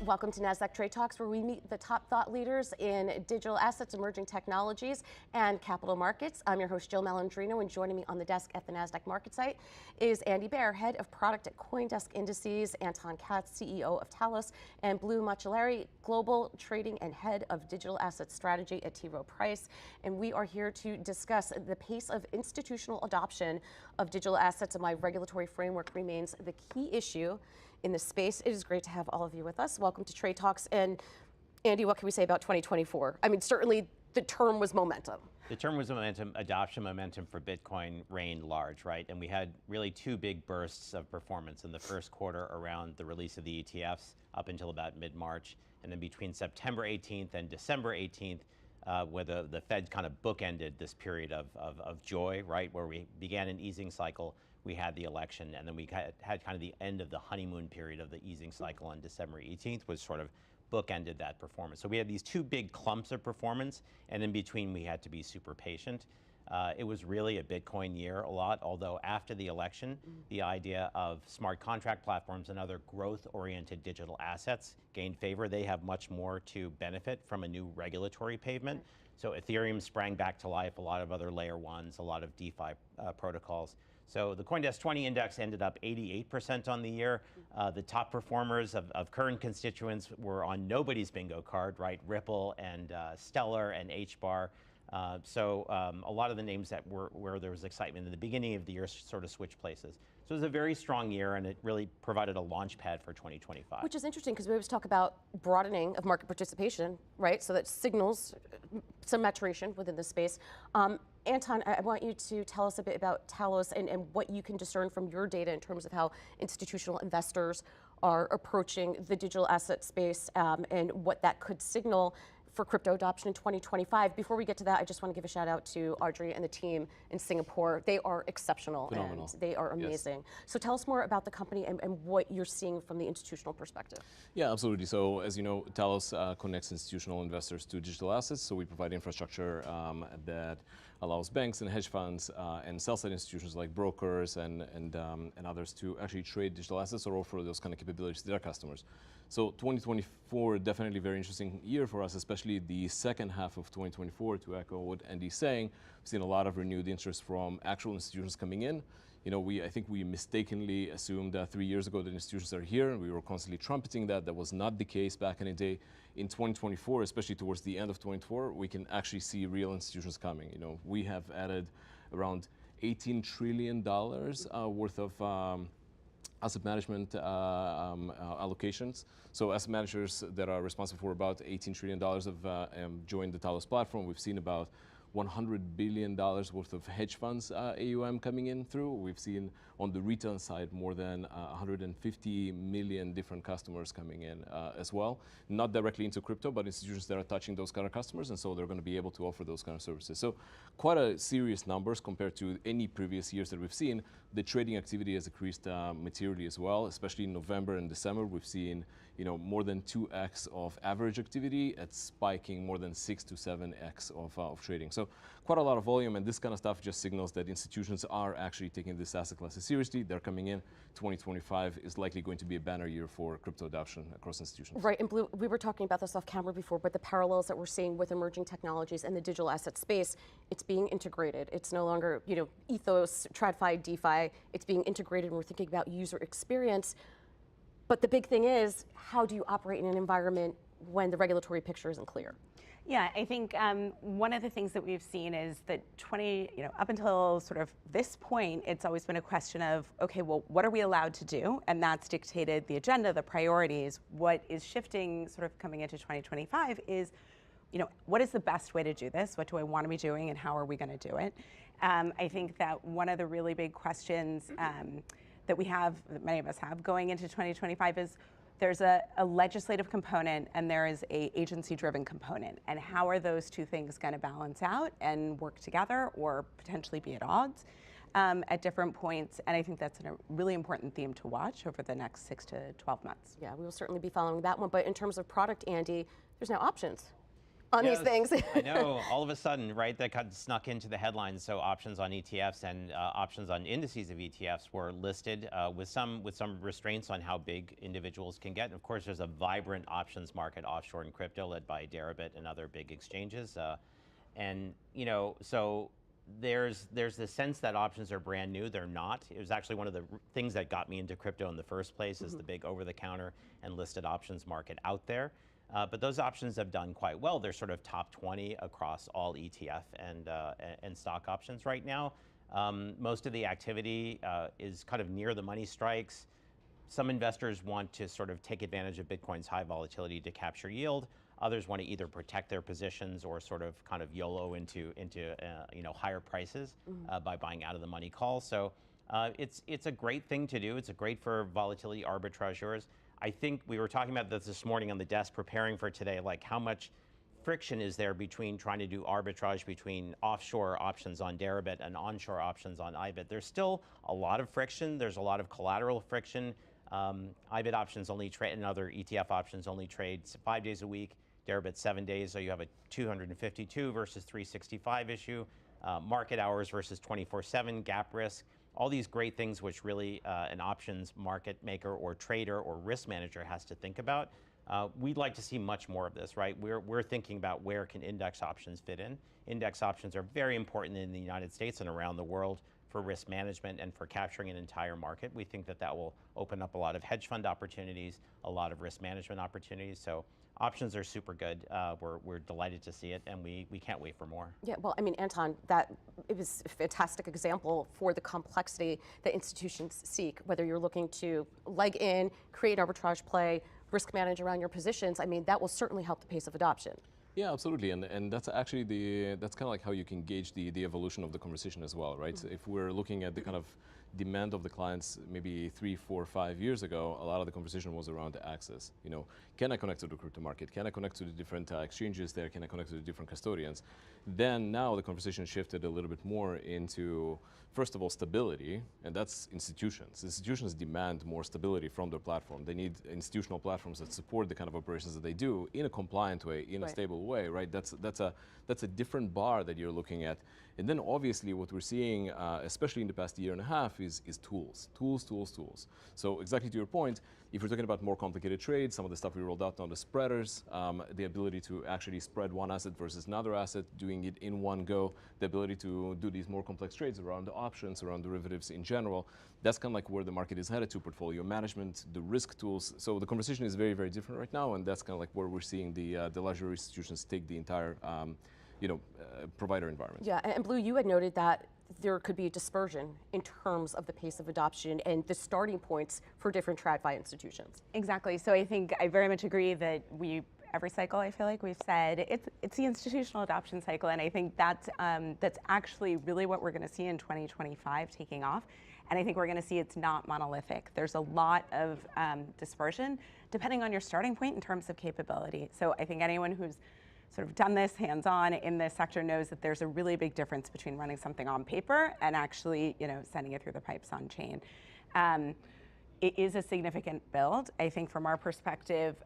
Welcome to Nasdaq TradeTalks, where we meet the top thought leaders in digital assets, emerging technologies, and capital markets. I'm your host, Jill Malandrino, and joining me on the desk at the Nasdaq market site is Andy Baehr, head of product at CoinDesk Indices, Anton Katz, CEO of Talos, and Blue Macellari, global trading and head of digital asset strategy at Rowe Price. And we are here to discuss the pace of institutional adoption of digital assets and why regulatory framework remains the key issue in the space. It is great to have all of you with us. Welcome to Trade Talks. And Andy, what can we say about 2024? I mean, certainly the term was momentum. The term was momentum. Adoption momentum for Bitcoin reigned large, right? And we had really two big bursts of performance in the first quarter around the release of the ETFs up until about mid-March. And then between September 18th and December 18th, where the Fed kind of bookended this period of joy, right? Where we began an easing cycle, we had the election, and then we had kind of the end of the honeymoon period of the easing cycle on December 18th, which sort of bookended that performance. So we had these two big clumps of performance, and in between we had to be super patient. It was really a Bitcoin year a lot, although after the election, the idea of smart contract platforms and other growth-oriented digital assets gained favor. They have much more to benefit from a new regulatory pavement. So Ethereum sprang back to life, a lot of other layer ones, a lot of DeFi protocols. So the CoinDesk 20 index ended up 88% on the year. The top performers of current constituents were on nobody's bingo card, right? Ripple and Stellar and HBAR. So a lot of the names that were where there was excitement in the beginning of the year sort of switched places. So it was a very strong year, and it really provided a launch pad for 2025. Which is interesting, because we always talk about broadening of market participation, right? So that signals some maturation within the space. Anton, I want you to tell us a bit about Talos and what you can discern from your data in terms of how institutional investors are approaching the digital asset space and what that could signal for crypto adoption in 2025. Before we get to that, I just want to give a shout out to Audrey and the team in Singapore. They are exceptional. Phenomenal. And they are amazing. Yes. So tell us more about the company and what you're seeing from the institutional perspective. Yeah, absolutely. So as you know, Talos connects institutional investors to digital assets. So we provide infrastructure that allows banks and hedge funds and sell-side institutions like brokers and others to actually trade digital assets or offer those kind of capabilities to their customers. So 2024, definitely very interesting year for us, especially the second half of 2024, to echo what Andy's saying. We've seen a lot of renewed interest from actual institutions coming in. You know, I think we mistakenly assumed 3 years ago that institutions are here, and we were constantly trumpeting that. That was not the case back in the day. In 2024, especially towards the end of 2024, we can actually see real institutions coming. You know, we have added around $18 trillion worth of asset management allocations. So asset managers that are responsible for about $18 trillion have joined the Talos platform. We've seen about $100 billion worth of hedge funds AUM coming in through. We've seen on the retail side more than 150 million different customers coming in as well. Not directly into crypto, but institutions that are touching those kind of customers, and so they're going to be able to offer those kind of services. So quite a serious numbers compared to any previous years that we've seen. The trading activity has increased materially as well, especially in November and December. We've seen, you know, more than 2x of average activity. It's spiking more than 6 to 7x of trading. So quite a lot of volume, and this kind of stuff just signals that institutions are actually taking this asset class seriously. They're coming in. 2025 is likely going to be a banner year for crypto adoption across institutions. Right, and Blue, we were talking about this off camera before, but the parallels that we're seeing with emerging technologies and the digital asset space, it's being integrated. It's no longer, you know, ethos, TradFi, DeFi. It's being integrated, and we're thinking about user experience. But the big thing is, how do you operate in an environment when the regulatory picture isn't clear? Yeah, I think one of the things that we've seen is that up until sort of this point, it's always been a question of, okay, well, what are we allowed to do? And that's dictated the agenda, the priorities. What is shifting sort of coming into 2025 is, you know, what is the best way to do this? What do I want to be doing, and how are we going to do it? I think that one of the really big questions that we have, that many of us have going into 2025 is, there's a legislative component and there is a agency-driven component. And how are those two things going to balance out and work together, or potentially be at odds at different points? And I think that's a really important theme to watch over the next 6 to 12 months. Yeah, we will certainly be following that one. But in terms of product, Andy, there's now options. on these things. I know, all of a sudden, right, that got snuck into the headlines. So options on ETFs and options on indices of ETFs were listed with some restraints on how big individuals can get. And of course, there's a vibrant options market offshore in crypto led by Deribit and other big exchanges. And so there's the sense that options are brand new. They're not. It was actually one of the things that got me into crypto in the first place, is the big over-the-counter and listed options market out there. But those options have done quite well. They're sort of top 20 across all ETF and stock options right now. Most of the activity is kind of near the money strikes. Some investors want to sort of take advantage of Bitcoin's high volatility to capture yield. Others want to either protect their positions or sort of kind of YOLO into higher prices by buying out of the money calls. So it's a great thing to do. It's great for volatility arbitrageurs. I think we were talking about this morning on the desk preparing for today, like how much friction is there between trying to do arbitrage between offshore options on Deribit and onshore options on IBIT. There's still a lot of friction. There's a lot of collateral friction. IBIT options only trade, and other ETF options only trade 5 days a week. Deribit 7 days, so you have a 252 versus 365 issue. Market hours versus 24/7, gap risk. All these great things which really an options market maker or trader or risk manager has to think about. We'd like to see much more of this, right? We're thinking about where can index options fit in. Index options are very important in the United States and around the world for risk management and for capturing an entire market. We think that will open up a lot of hedge fund opportunities, a lot of risk management opportunities. So options are super good. We're delighted to see it, and we can't wait for more. Yeah, well, I mean, Anton, it was a fantastic example for the complexity that institutions seek, whether you're looking to leg in, create arbitrage play, risk manage around your positions. I mean, that will certainly help the pace of adoption. Yeah, absolutely, and that's actually that's kind of like how you can gauge the evolution of the conversation as well, right? So if we're looking at the kind of demand of the clients maybe 3, 4, 5 years ago, a lot of the conversation was around access. Can I connect to the crypto market? Can I connect to the different exchanges there? Can I connect to the different custodians? Then now the conversation shifted a little bit more into, first of all, stability, and that's institutions. Institutions demand more stability from their platform. They need institutional platforms that support the kind of operations that they do in a compliant way, in a stable way, right? That's a different bar that you're looking at. And then obviously what we're seeing, especially in the past year and a half, is tools. So exactly to your point, if we're talking about more complicated trades, some of the stuff we rolled out on the spreaders, the ability to actually spread one asset versus another asset, doing it in one go, the ability to do these more complex trades around the options, around derivatives in general, that's kind of like where the market is headed to, portfolio management, the risk tools. So the conversation is very, very different right now, and that's kind of like where we're seeing the larger institutions take the entire provider environment. Yeah, and Blue, you had noted that there could be a dispersion in terms of the pace of adoption and the starting points for different TradFi institutions. Exactly. So I think I very much agree that every cycle, I feel like we've said it's the institutional adoption cycle, and I think that's actually really what we're going to see in 2025 taking off. And I think we're going to see it's not monolithic. There's a lot of dispersion depending on your starting point in terms of capability. So I think anyone who's sort of done this hands-on in this sector knows that there's a really big difference between running something on paper and actually, sending it through the pipes on chain. It is a significant build. I think from our perspective,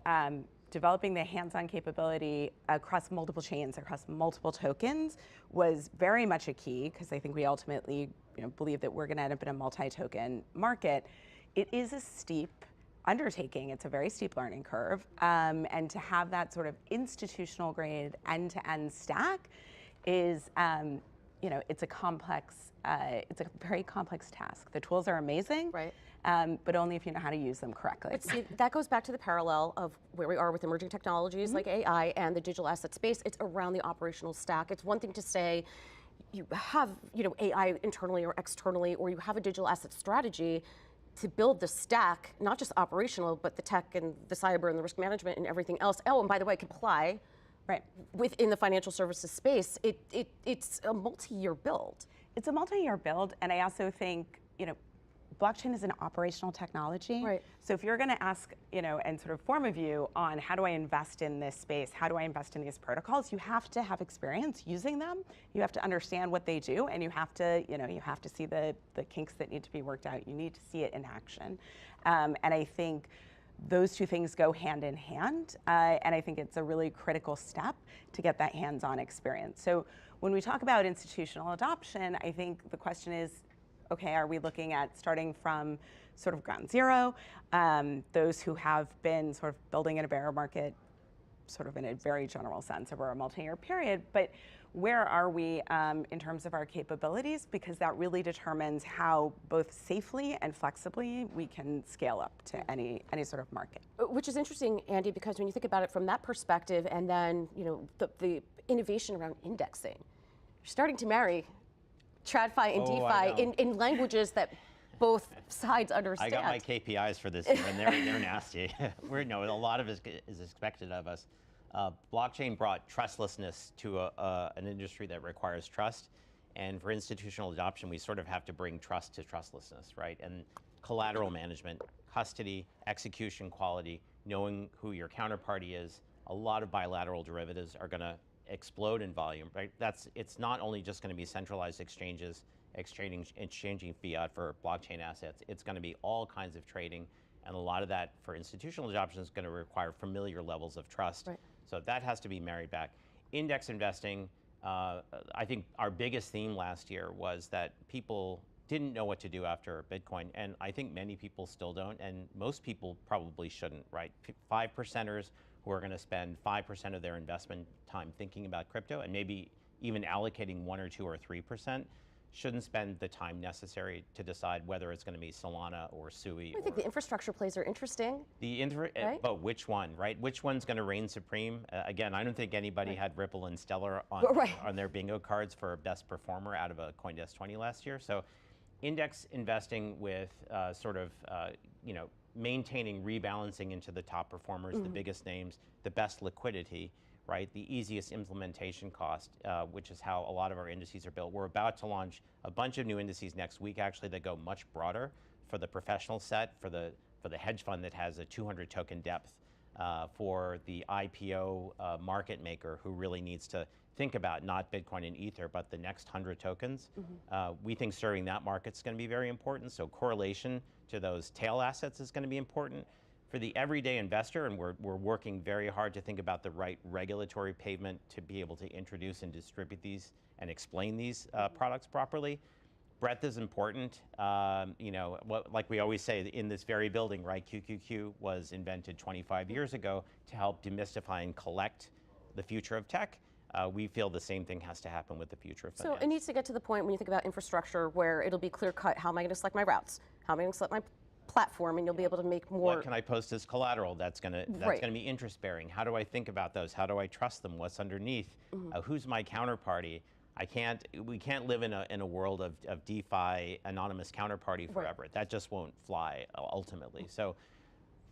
developing the hands-on capability across multiple chains, across multiple tokens was very much a key, because I think we ultimately believe that we're going to end up in a multi-token market. It is a steep undertaking. It's a very steep learning curve, and to have that sort of institutional grade end-to-end stack is, it's a very complex task. The tools are amazing, right? But only if you know how to use them correctly. But see, that goes back to the parallel of where we are with emerging technologies like AI and the digital asset space. It's around the operational stack. It's one thing to say you have AI internally or externally, or you have a digital asset strategy to build the stack, not just operational, but the tech and the cyber and the risk management and everything else. Oh, and by the way, comply within the financial services space. It's a multi-year build. It's a multi-year build, and I also think, blockchain is an operational technology. Right. So if you're going to ask, and sort of form a view on how do I invest in this space, how do I invest in these protocols, you have to have experience using them. You have to understand what they do, and you have to, see the kinks that need to be worked out. You need to see it in action. And I think those two things go hand in hand, and I think it's a really critical step to get that hands-on experience. So when we talk about institutional adoption, I think the question is, okay, are we looking at starting from sort of ground zero? Those who have been sort of building in a bear market sort of in a very general sense over a multi-year period, but where are we in terms of our capabilities? Because that really determines how both safely and flexibly we can scale up to any sort of market. Which is interesting, Andy, because when you think about it from that perspective, and then the innovation around indexing, you're starting to marry TradFi and DeFi in languages that both sides understand. I got my KPIs for this year, and they're nasty. A lot of it is expected of us. Blockchain brought trustlessness to an industry that requires trust, and for institutional adoption, we sort of have to bring trust to trustlessness, right? And collateral management, custody, execution quality, knowing who your counterparty is. A lot of bilateral derivatives are going to explode in volume, right? It's not only just going to be centralized exchanges exchanging fiat for blockchain assets. It's going to be all kinds of trading, and a lot of that for institutional adoption is going to require familiar levels of trust. Right. So that has to be married back. Index investing, I think our biggest theme last year was that people didn't know what to do after Bitcoin, and I think many people still don't, and most people probably shouldn't, right? 5%ers who are going to spend 5% of their investment time thinking about crypto, and maybe even allocating 1 or 2 or 3%, shouldn't spend the time necessary to decide whether it's going to be Solana or Sui. I think the infrastructure plays are interesting. Right? But which one, right? Which one's going to reign supreme? Again, I don't think anybody had Ripple and Stellar on their bingo cards for best performer out of a CoinDesk 20 last year. So index investing with maintaining rebalancing into the top performers, the biggest names, the best liquidity, right? The easiest implementation cost, which is how a lot of our indices are built. We're about to launch a bunch of new indices next week, actually, that go much broader for the professional set, for the hedge fund that has a 200 token depth, for the IPO market maker who really needs to think about not Bitcoin and Ether, but the next 100 tokens. We think serving that market's going to be very important. So correlation to those tail assets is going to be important. For the everyday investor, and we're working very hard to think about the right regulatory pavement to be able to introduce and distribute these and explain these products properly. Breadth is important. Like we always say, in this very building, right? QQQ was invented 25 years ago to help demystify and collect the future of tech. We feel the same thing has to happen with the future of finance. So it needs to get to the point when you think about infrastructure where it'll be clear cut. How am I going to select my routes? How am I going to select my platform? And you'll be able to make more. What can I post as collateral that's going to be interest bearing? How do I think about those? How do I trust them? What's underneath? Who's my counterparty? We can't live in a world of DeFi anonymous counterparty forever. Right. That just won't fly ultimately. So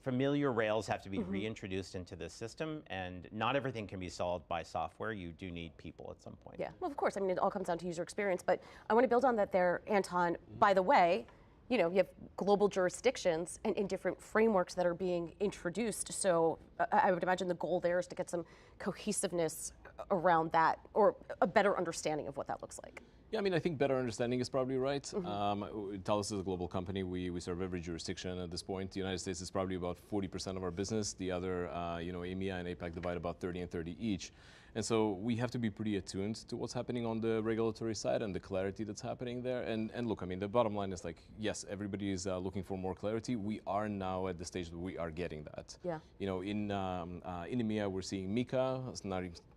familiar rails have to be reintroduced into the system, and not everything can be solved by software. You do need people at some point. Yeah, well, of course. I mean, it all comes down to user experience. But I want to build on that there, Anton. By the way, you have global jurisdictions and different frameworks that are being introduced. So I would imagine the goal there is to get some cohesiveness around that, or a better understanding of what that looks like. Yeah, I mean, I think better understanding is probably right. Talos is a global company. We serve every jurisdiction at this point. The United States is probably about 40% of our business. The other, EMEA and APAC divide about 30 and 30 each. And so we have to be pretty attuned to what's happening on the regulatory side and the clarity that's happening there. And look, I mean, the bottom line is like, yes, everybody is looking for more clarity. We are now at the stage that we are getting that. Yeah. In EMEA, we're seeing MiCA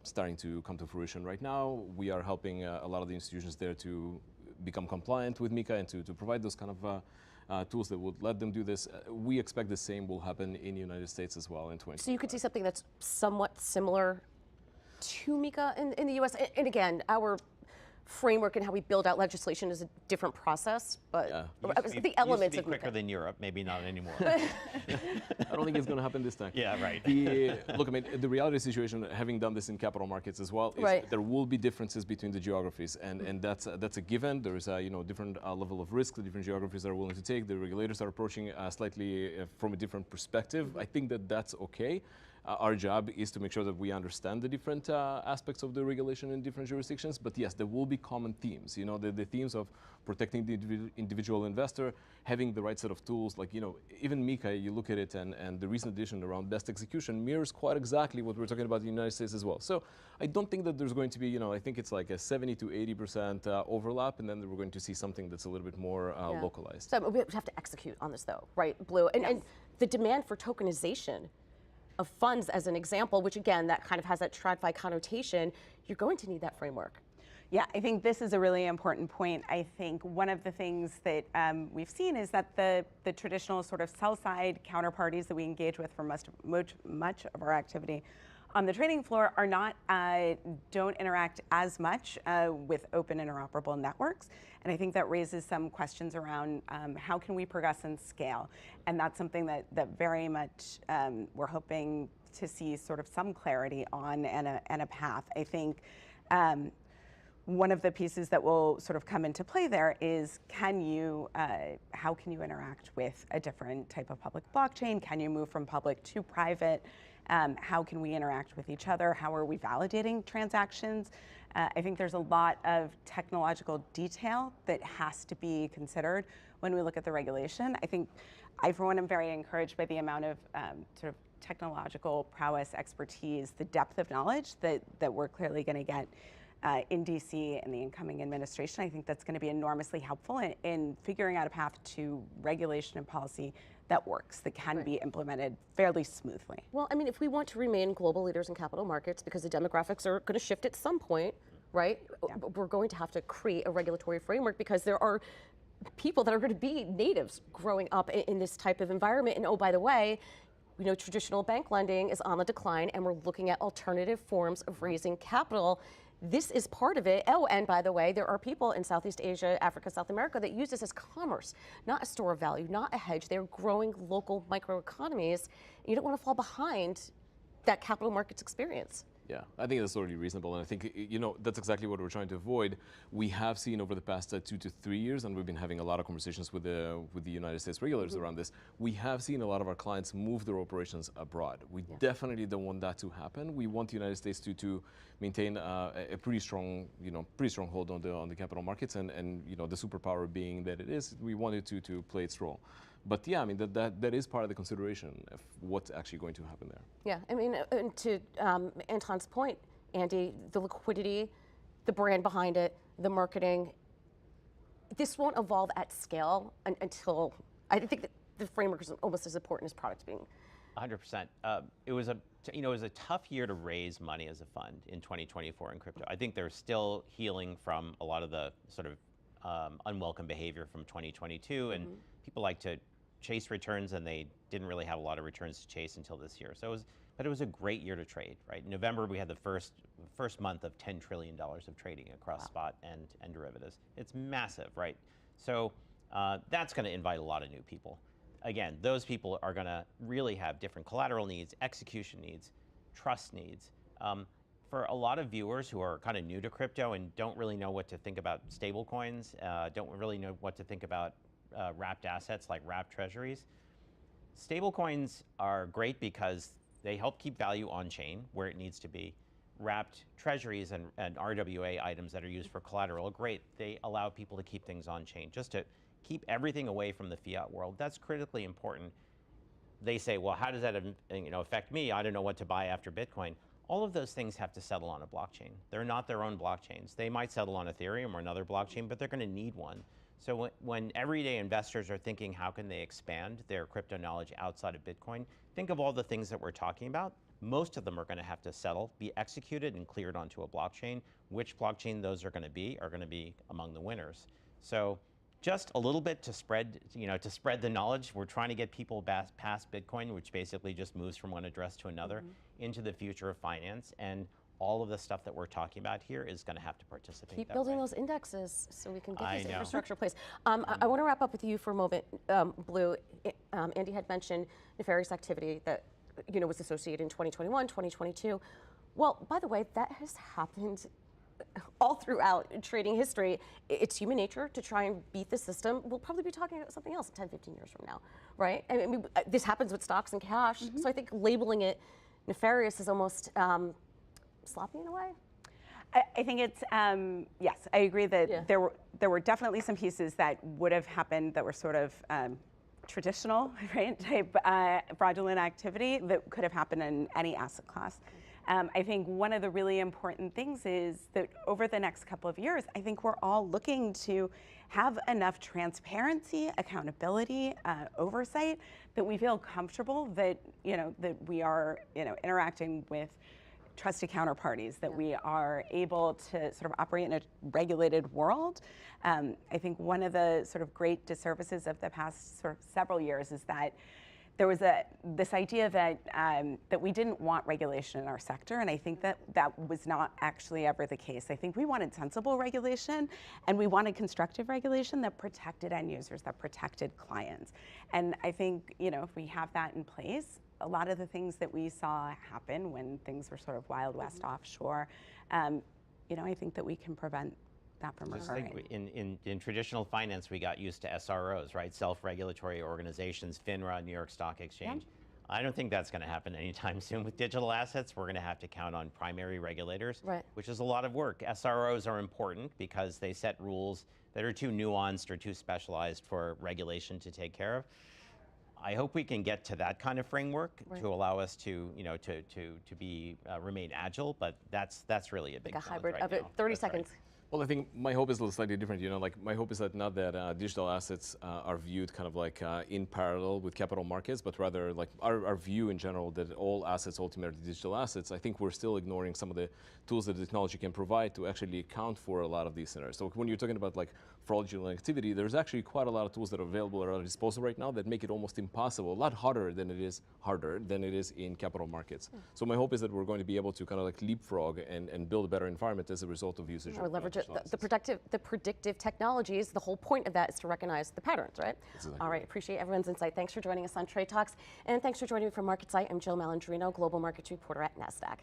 starting to come to fruition right now. We are helping a lot of the institutions there to become compliant with MiCA and to provide those kind of tools that would let them do this. We expect the same will happen in the United States as well in 2020. So you could see something that's somewhat similar to MiCA in the US, and again, our framework and how we build out legislation is a different process, but the elements used to be quicker than Europe, maybe not anymore. I don't think it's going to happen this time. Yeah, right. Look, I mean, the reality situation, having done this in capital markets as well, is there will be differences between the geographies, and that's a given. There is a different level of risk the different geographies are willing to take. The regulators are approaching slightly from a different perspective. I think that's okay. Our job is to make sure that we understand the different aspects of the regulation in different jurisdictions. But yes, there will be common themes. The themes of protecting the individual investor, having the right set of tools. Like, even MiCA, you look at it, and the recent edition around best execution mirrors quite exactly what we're talking about in the United States as well. So I don't think that there's going to be, I think it's like a 70 to 80% overlap, and then we're going to see something that's a little bit more localized. So we have to execute on this, though, right, Blue? And the demand for tokenization of funds, as an example, which again, that kind of has that TradFi connotation, you're going to need that framework. Yeah, I think this is a really important point. I think one of the things that we've seen is that the traditional sort of sell-side counterparties that we engage with for much of our activity on the trading floor are not, don't interact as much with open interoperable networks. And I think that raises some questions around how can we progress and scale? And that's something that very much we're hoping to see sort of some clarity on and a path. I think one of the pieces that will sort of come into play there is how can you interact with a different type of public blockchain? Can you move from public to private? How can we interact with each other? How are we validating transactions? I think there's a lot of technological detail that has to be considered when we look at the regulation. I, for one, am very encouraged by the amount of sort of technological prowess, expertise, the depth of knowledge that we're clearly going to get in DC and the incoming administration. I think that's going to be enormously helpful in figuring out a path to regulation and policy that works, that can be implemented fairly smoothly. Well, I mean, if we want to remain global leaders in capital markets, because the demographics are going to shift at some point, right? Yeah. We're going to have to create a regulatory framework, because there are people that are going to be natives growing up in this type of environment. And oh, by the way, traditional bank lending is on the decline, and we're looking at alternative forms of raising capital. This is part of it. Oh, and by the way, there are people in Southeast Asia, Africa, South America that use this as commerce, not a store of value, not a hedge. They're growing local microeconomies. You don't want to fall behind that capital markets experience. Yeah, I think that's totally reasonable, and I think that's exactly what we're trying to avoid. We have seen over the past 2 to 3 years, and we've been having a lot of conversations with the United States regulators around this. We have seen a lot of our clients move their operations abroad. We definitely don't want that to happen. We want the United States to maintain a pretty strong hold on the capital markets, and the superpower being that it is, we want it to play its role. But yeah, I mean, that is part of the consideration of what's actually going to happen there. Yeah, I mean, and to Anton's point, Andy, the liquidity, the brand behind it, the marketing, this won't evolve at scale until, I think that the framework is almost as important as products being. 100%. It was a tough year to raise money as a fund in 2024 in crypto. I think they're still healing from a lot of the sort of unwelcome behavior from 2022, and people like to chase returns, and they didn't really have a lot of returns to chase until this year. So it was a great year to trade, right? In November, we had the first month of $10 trillion of trading across spot and derivatives. It's massive, right? So that's going to invite a lot of new people. Again, those people are going to really have different collateral needs, execution needs, trust needs. For a lot of viewers who are kind of new to crypto and don't really know what to think about stable coins, don't really know what to think about wrapped assets like wrapped treasuries, stable coins are great because they help keep value on chain where it needs to be. Wrapped treasuries and RWA items that are used for collateral are great. They allow people to keep things on chain, just to keep everything away from the fiat world. That's critically important. They say, well, how does that affect me? I don't know what to buy after Bitcoin. All of those things have to settle on a blockchain. They're not their own blockchains. They might settle on Ethereum or another blockchain, but they're going to need one. So when everyday investors are thinking, how can they expand their crypto knowledge outside of Bitcoin, think of all the things that we're talking about. Most of them are going to have to settle, be executed, and cleared onto a blockchain. Which blockchain those are going to be among the winners. So just a little bit to spread the knowledge. We're trying to get people past Bitcoin, which basically just moves from one address to another, into the future of finance. And all of the stuff that we're talking about here is going to have to participate. Keep building those indexes so we can get this infrastructure in place. I want to wrap up with you for a moment, Blue. Andy had mentioned nefarious activity that was associated in 2021, 2022. Well, by the way, that has happened all throughout trading history. It's human nature to try and beat the system. We'll probably be talking about something else 10, 15 years from now, right? I mean, this happens with stocks and cash. So I think labeling it nefarious is almost sloppy in a way? I think it's, yes, I agree that there were definitely some pieces that would have happened that were sort of traditional, right, type fraudulent activity that could have happened in any asset class. I think one of the really important things is that over the next couple of years, I think we're all looking to have enough transparency, accountability, oversight that we feel comfortable that, that we are, interacting with trusted counterparties, that we are able to sort of operate in a regulated world. I think one of the sort of great disservices of the past sort of several years is that there was this idea that that we didn't want regulation in our sector, and I think that was not actually ever the case. I think we wanted sensible regulation, and we wanted constructive regulation that protected end users, that protected clients. And I think, if we have that in place, a lot of the things that we saw happen when things were sort of Wild West offshore, I think that we can prevent that from occurring. In traditional finance, we got used to SROs, right? Self-regulatory organizations, FINRA, New York Stock Exchange. Yeah. I don't think that's going to happen anytime soon with digital assets. We're going to have to count on primary regulators, which is a lot of work. SROs are important because they set rules that are too nuanced or too specialized for regulation to take care of. I hope we can get to that kind of framework to allow us to, remain agile, but that's really a big like a challenge hybrid right of it. now. 30 seconds. Right. Well, I think my hope is a little slightly different. My hope is that not that digital assets are viewed kind of like in parallel with capital markets, but rather like our view in general that all assets ultimately digital assets. I think we're still ignoring some of the tools that the technology can provide to actually account for a lot of these scenarios. So when you're talking about like fraudulent activity, there's actually quite a lot of tools that are available at our disposal right now that make it almost impossible, a lot harder than it is in capital markets. So my hope is that we're going to be able to kind of like leapfrog and build a better environment as a result of usage. Or leverage the predictive technologies. The whole point of that is to recognize the patterns, right? Exactly. All right, appreciate everyone's insight. Thanks for joining us on Trade Talks, and thanks for joining me from MarketSite. I'm Jill Malandrino, Global Markets Reporter at Nasdaq.